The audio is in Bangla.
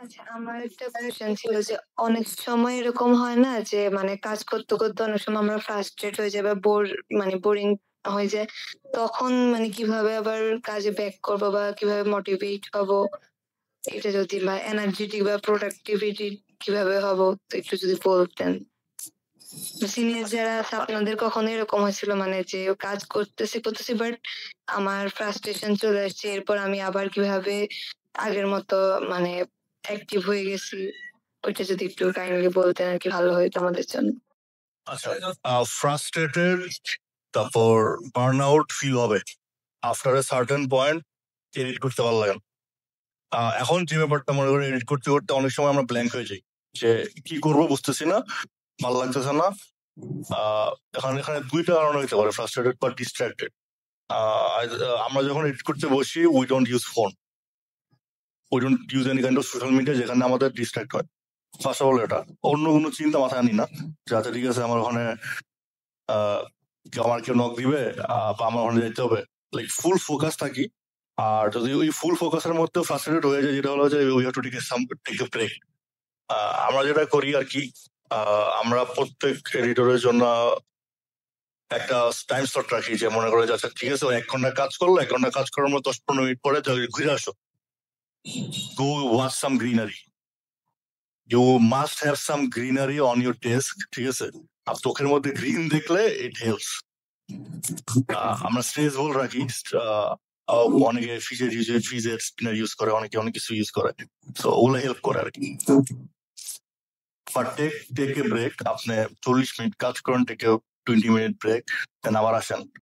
আচ্ছা, আমার একটা কোয়েশ্চেন ছিল যে অনেক সময় এরকম হয় না যে মানে কাজ করতে, করতে অনেক সময় আমরা ফ্রাস্ট্রেট হয়ে যাই বা মানে বোরিং হয়ে যায়। তখন মানে কিভাবে আবার কাজে ব্যাক করবো বা কিভাবে মোটিভেট হবো? এটা যদি বা এনার্জেটিক বা প্রোডাক্টিভিটি কিভাবে হবো? তো একটু যদি বলতেন। সিনিয়র যারা আছে আপনাদের কখনো এরকম হয়েছিল মানে যে কাজ করতেছি, করতেছি বাট আমার ফ্রাস্ট্রেশন চলে আসছে। এরপর আমি আবার কিভাবে আগের মতো মানে অ্যাক্টিভ হয়ে গেছি? ওইটা যদি একটু কাইন্ডলি বলতেন আরকি ভালো হইতো আমাদের জন্য। আচ্ছা, ফ্রাস্ট্রেটেড তারপর বার্ন আউট ফিল হবে after a certain point. Edit করতে ভালো লাগে না। এখন যে ব্যাপারটা মনে করেন এডিট করতে করতে অনেক সময় আমরা ব্ল্যাঙ্ক হয়ে যাই, যে কি করবো বুঝতেছি না, ভালো লাগতেছে না। এখানে এখানে দুইটা কারণ হইতে পারে, ফ্রাস্ট্রেটেড বা ডিস্ট্রাক্টেড। আমরা যখন এডিট করতে বসি we don't use phone, we don't use any kind of social media যেখানে আমাদের ডিস্ট্রাক্ট হয়। ফার্স্ট অফ অল এটা অন্য কোনো চিন্তা মাথায় আনি না, যাতে ঠিক আছে আমার ওখানে আমার কেউ নক দিবে বা আমার ওখানে যাইতে হবে, লাইক ফুল ফোকাস থাকি। আর যদি ওই ফুল ফোকাসের মধ্যে ফ্রাস্ট্রেটেড হয়ে যায়, যেটা হলো যে we have to take a break. আমরা যেটা করি আর কি, আমরা প্রত্যেক এডিটরের জন্য একটা টাইম স্লট রাখি, যে মনে করে যাচ্ছে ঠিক আছে 1 ঘন্টা কাজ করলো, 1 ঘন্টা কাজ করার মতো 10-15 মিনিট পরে ঘুরে আসো, go watch some greenery. You must have some greenery on your desk, ঠিক আছে? আর চোখের মধ্যে গ্রিন দেখলে ইট হেল্পস। আমরা স্ট্রেস বল রাখি, অনেকে ফিজের স্পিনার ইউজ করে, অনেকে অনেক কিছু ইউজ করে, তো ওগুলো হেল্প করে আর কি। বাট টেক এ ব্রেক, আপনি 40 মিনিট কাজ করেন, টেক এ 20 মিনিট ব্রেক, দেন আবার আসেন।